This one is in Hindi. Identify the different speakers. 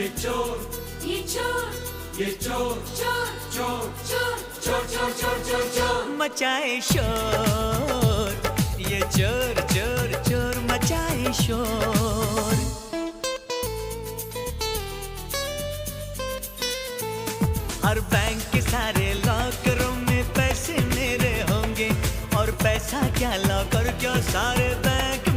Speaker 1: ये चोर,
Speaker 2: ये चोर,
Speaker 1: ये चोर,
Speaker 2: चोर,
Speaker 1: चोर,
Speaker 2: चोर,
Speaker 1: चोर, चोर, चोर, चोर, चोर
Speaker 3: मचाए शोर, ये चोर चोर चोर मचाए शोर। हर बैंक के सारे लॉकरों में पैसे मेरे होंगे, और पैसा क्या लॉकर क्या सारे बैंक